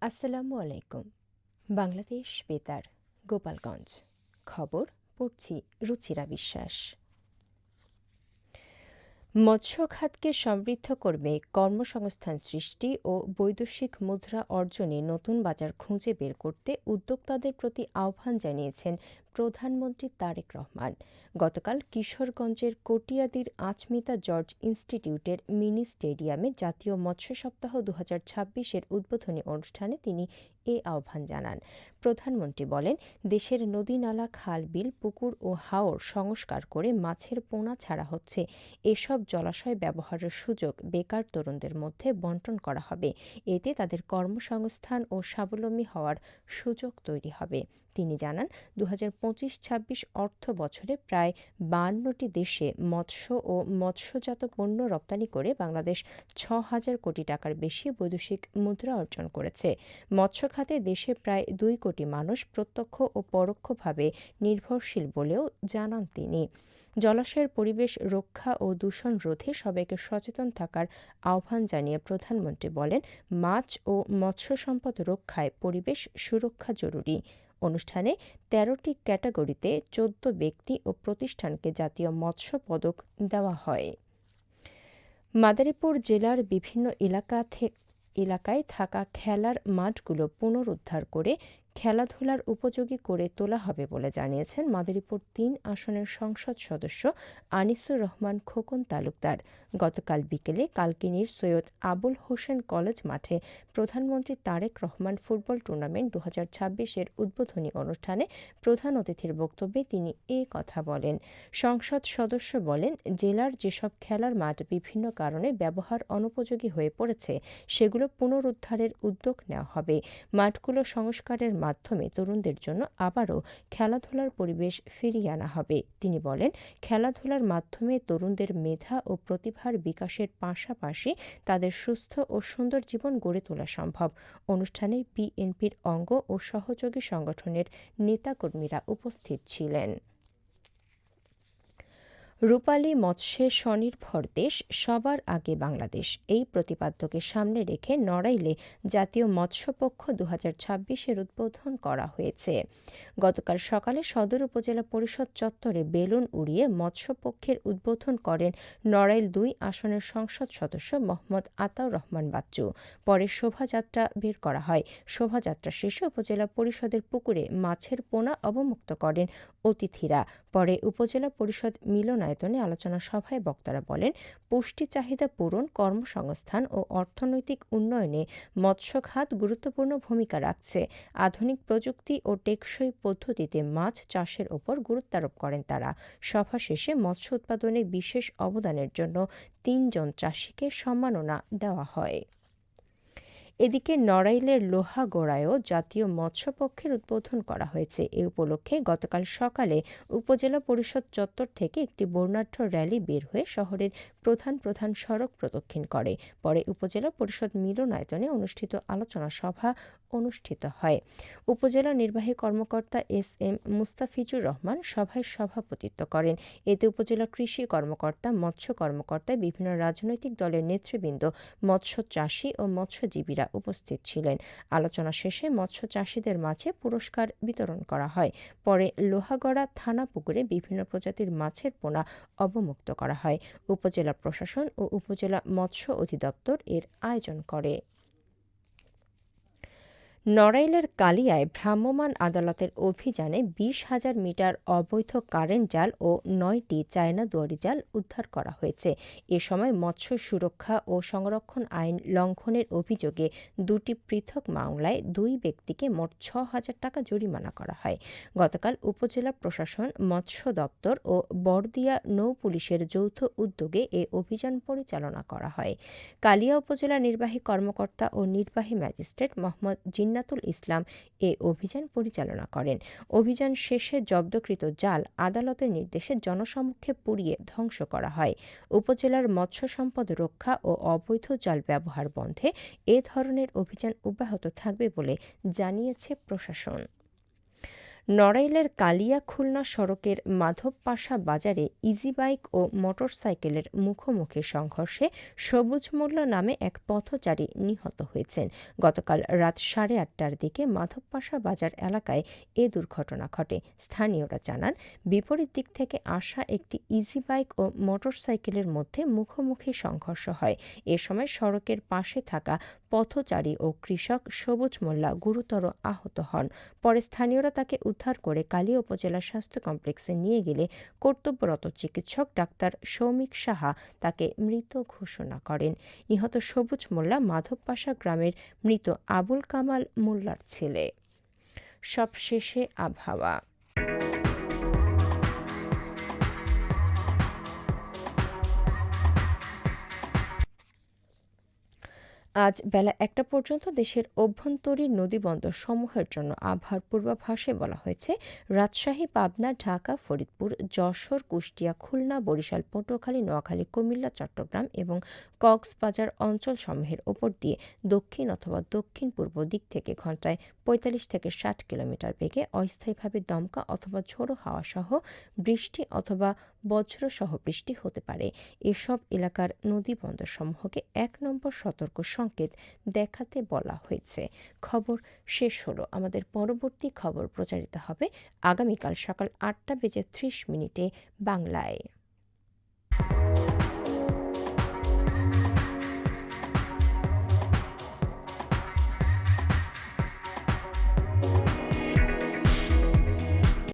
আসসালামু আলাইকুম। বাংলাদেশ বেতার, গোপালগঞ্জ। খবর পড়ছি রুচিরা বিশ্বাস। মৎস্য খাতকে সমৃদ্ধ করবে কর্মসংস্থান সৃষ্টি ও বৈদেশিক মুদ্রা অর্জনে নতুন বাজার খুঁজে বের করতে উদ্যোক্তাদের প্রতি আহ্বান জানিয়েছেন প্রধানমন্ত্রী তারেক রহমান। গতকাল কিশোরগঞ্জের কটিয়াদীর আচমিতা জর্জ ইনস্টিটিউটের মিনি স্টেডিয়ামে জাতীয় মৎস্য সপ্তাহ ২০২৬-এর উদ্বোধনী অনুষ্ঠানে তিনি এ আহ্বান জানান। প্রধানমন্ত্রী বলেন, দেশের নদী নালা, খাল বিল, পুকুর ও হাওর সংস্কার করে মাছের পোনা ছাড়া হচ্ছে। এসব জলাশয় ব্যবহারের সুযোগ বেকার তরুণদের মধ্যে বণ্টন করা হবে। এতে তাদের কর্মসংস্থান ও স্বাবলম্বী হওয়ার সুযোগ তৈরি হবে। তিনি জানান, ২০২৫-২৬ অর্থ বছরে প্রায় ৫২টি দেশে মৎস্য ও মৎস্যজাত পণ্য রপ্তানি করে বাংলাদেশ ৬,০০০ কোটি টাকার বেশি বৈদেশিক মুদ্রা অর্জন করেছে। মৎস্য খাতে দেশে প্রায় ২ কোটি মানুষ প্রত্যক্ষ ও পরোক্ষভাবে নির্ভরশীল বলেও জানান তিনি। জলাশয়ের পরিবেশ রক্ষা ও দূষণ রোধে সবাইকে সচেতন থাকার আহ্বান জানিয়ে প্রধানমন্ত্রী বলেন, মাছ ও মৎস্য সম্পদ রক্ষায় পরিবেশ সুরক্ষা জরুরি। অনুষ্ঠানে ১৩টি ক্যাটাগরিতে ১৪ ব্যক্তি ও প্রতিষ্ঠানকে জাতীয় মৎস্য পদক দেওয়া হয়। মাদারীপুর জেলার বিভিন্ন এলাকায় থাকা খেলার মাঠগুলো পুনরুদ্ধার করে খেলাধুলার উপযোগী করে তোলা হবে বলে জানিয়েছেন মাদারীপুর ৩ আসনের সংসদ সদস্য আনিসুর রহমান খোকন তালুকদার। গতকাল বিকেলে কালকিনির সৈয়দ আবুল হোসেন কলেজ মাঠে প্রধানমন্ত্রী তারেক রহমান ফুটবল টুর্নামেন্ট ২০২৬-এর উদ্বোধনী অনুষ্ঠানে প্রধান অতিথির বক্তব্যে তিনি এ কথা বলেন। সংসদ সদস্য বলেন, জেলার যেসব খেলার মাঠ বিভিন্ন কারণে ব্যবহার অনুপযোগী হয়ে পড়েছে সেগুলো পুনরুদ্ধারের উদ্যোগ নেওয়া হবে। মাঠগুলো সংস্কারের মাধ্যমে তরুণদের জন্য আবারও খেলাধুলার পরিবেশ ফিরিয়ে আনা হবে। তিনি বলেন, খেলাধুলার মাধ্যমে তরুণদের মেধা ও প্রতিভার বিকাশের পাশাপাশি তাদের সুস্থ ও সুন্দর জীবন গড়ে তোলা সম্ভব। অনুষ্ঠানে বিএনপির অঙ্গ ও সহযোগী সংগঠনের নেতাকর্মীরা উপস্থিত ছিলেন। রূপালী মৎস্যে স্বনির্ভর দেশ, সবার আগে বাংলাদেশ, এই প্রতিপাদ্যকে সামনে রেখে নড়াইলে জাতীয় মৎস্যপক্ষ ২০২৬-এর উদ্বোধন করা হয়েছে। গতকাল সকালে সদর উপজেলা পরিষদ চত্বরে বেলুন উড়িয়ে মৎস্যপক্ষের উদ্বোধন করেন নড়াইল ২ আসনের সংসদ সদস্য মোহাম্মদ আতাউর রহমান বাচ্চু। পরে শোভাযাত্রা বের করা হয়। শোভাযাত্রা শেষে উপজেলা পরিষদের পুকুরে মাছের পোনা অবমুক্ত করেন অতিথিরা। পরে উপজেলা পরিষদ মিলনায়তনে আলোচনা সভায় বক্তারা বলেন, পুষ্টি চাহিদা পূরণ, কর্মসংস্থান ও অর্থনৈতিক উন্নয়নে মৎস্য খাত গুরুত্বপূর্ণ ভূমিকা রাখছে। আধুনিক প্রযুক্তি ও টেকসই পদ্ধতিতে মাছ চাষের ওপর গুরুত্বারোপ করেন তারা। সভা শেষে মৎস্য উৎপাদনে বিশেষ অবদানের জন্য ৩ জন চাষীকে সম্মাননা দেওয়া হয়। এদিকে নড়াইলের লোহাগড়ায়ও জাতীয় মৎস্যপক্ষের উদ্বোধন করা হয়েছে। এ উপলক্ষে গতকাল সকালে উপজেলা পরিষদ চত্বর থেকে একটি বর্ণাঢ্য র্যালি বের হয়ে শহরের প্রধান প্রধান সড়ক প্রদক্ষিণ করে। পরে উপজেলা পরিষদ মিলনায়তনে অনুষ্ঠিত আলোচনা সভা অনুষ্ঠিত হয়। উপজেলা নির্বাহী কর্মকর্তা এস এম মুস্তাফিজুর রহমান সভায় সভাপতিত্ব করেন। এতে উপজেলা কৃষি কর্মকর্তা, মৎস্য কর্মকর্তা, বিভিন্ন রাজনৈতিক দলের নেতৃবৃন্দ, মৎস্য চাষী ও মৎস্যজীবীরা উপস্থিত ছিলেন। আলোচনা শেষে মৎস্য চাষীদের মাঝে পুরস্কার বিতরণ করা হয়। পরে লোহাগড়া থানা পুকুরে বিভিন্ন প্রজাতির মাছের পোনা অবমুক্ত করা হয়। উপজেলা প্রশাসন ও উপজেলা মৎস্য অধিদপ্তর এর আয়োজন করে। নড়াইলের কালিয়ায় ভ্রাম্যমাণ আদালতের অভিযানে ২০,০০০ মিটার অবৈধ কারেন্ট জাল ও ৯টি চায়না দুয়ারি জাল উদ্ধার করা হয়েছে। এ সময় মৎস্য সুরক্ষা ও সংরক্ষণ আইন লঙ্ঘনের অভিযোগে ২টি পৃথক মামলায় ২ ব্যক্তিকে মোট ৬,০০০ টাকা জরিমানা করা হয়। গতকাল উপজেলা প্রশাসন, মৎস্য দপ্তর ও বরদিয়া নৌ পুলিশের যৌথ উদ্যোগে এ অভিযান পরিচালনা করা হয়। কালিয়া উপজেলা নির্বাহী কর্মকর্তা ও নির্বাহী ম্যাজিস্ট্রেট মোহাম্মদ জিন্নাতুল ইসলাম এ অভিযান পরিচালনা করেন। অভিযান শেষে জব্দকৃত জাল আদালতের নির্দেশে জনসমক্ষে পুড়িয়ে ধ্বংস করা হয়। উপজেলার মৎস্য সম্পদ রক্ষা ও অবৈধ জাল ব্যবহার বন্ধে এ ধরনের অভিযান অব্যাহত থাকবে বলে জানিয়েছে প্রশাসন। নড়াইলের কালিয়া খুলনা সড়কের মাধবপাশা বাজারে ইজিবাইক ও মোটরসাইকেলের মুখোমুখি সংঘর্ষে সবুজ মোল্লা নামে এক পথচারী নিহত হয়েছেন। গতকাল রাত 8:30টার দিকে মাধবপাশা বাজার এলাকায় এ দুর্ঘটনা ঘটে। স্থানীয়রা জানান, বিপরীত দিক থেকে আসা একটি ইজিবাইক ও মোটরসাইকেলের মধ্যে মুখোমুখি সংঘর্ষ হয়। এ সময় সড়কের পাশে থাকা পথচারী ও কৃষক সবুজ মোল্লা গুরুতর আহত হন। পরে স্থানীয়রা তাকে উদ্ধার করে কালিয়া উপজেলা স্বাস্থ্য কমপ্লেক্সে নিয়ে গেলে কর্তব্যরত চিকিৎসক ডাক্তার সৌমিক সাহা তাকে মৃত ঘোষণা করেন। নিহত সবুজ মোল্লা মাধবপাশা গ্রামের মৃত আবুল কামাল মোল্লার ছেলে। সবশেষে আবহাওয়া। আজ বেলা ১টা পর্যন্ত দেশের অভ্যন্তরীণ নদীবন্দর সমূহের জন্য আবহাওয়ার পূর্বাভাসে বলা হয়েছে, রাজশাহী, পাবনা, ঢাকা, ফরিদপুর, যশোর, কুষ্টিয়া, খুলনা, বরিশাল, পটুয়াখালী, নোয়াখালী, কুমিল্লা, চট্টগ্রাম এবং কক্সবাজার অঞ্চলসমূহের ওপর দিয়ে দক্ষিণ অথবা দক্ষিণ পূর্ব দিক থেকে ঘন্টায় ৪৫ থেকে ৬০ কিলোমিটার বেগে অস্থায়ীভাবে দমকা অথবা ঝোড়ো হাওয়া সহ বৃষ্টি অথবা বজ্রসহ বৃষ্টি হতে পারে। এসব এলাকার নদীবন্দরসমূহকে ১ নম্বর সতর্ক সংকেত দেখাতে বলা হয়েছে। খবর শেষ হলো। আমাদের পরবর্তী খবর প্রচারিত হবে আগামীকাল সকাল ৮টা বেজে ৩০ মিনিটে বাংলায়।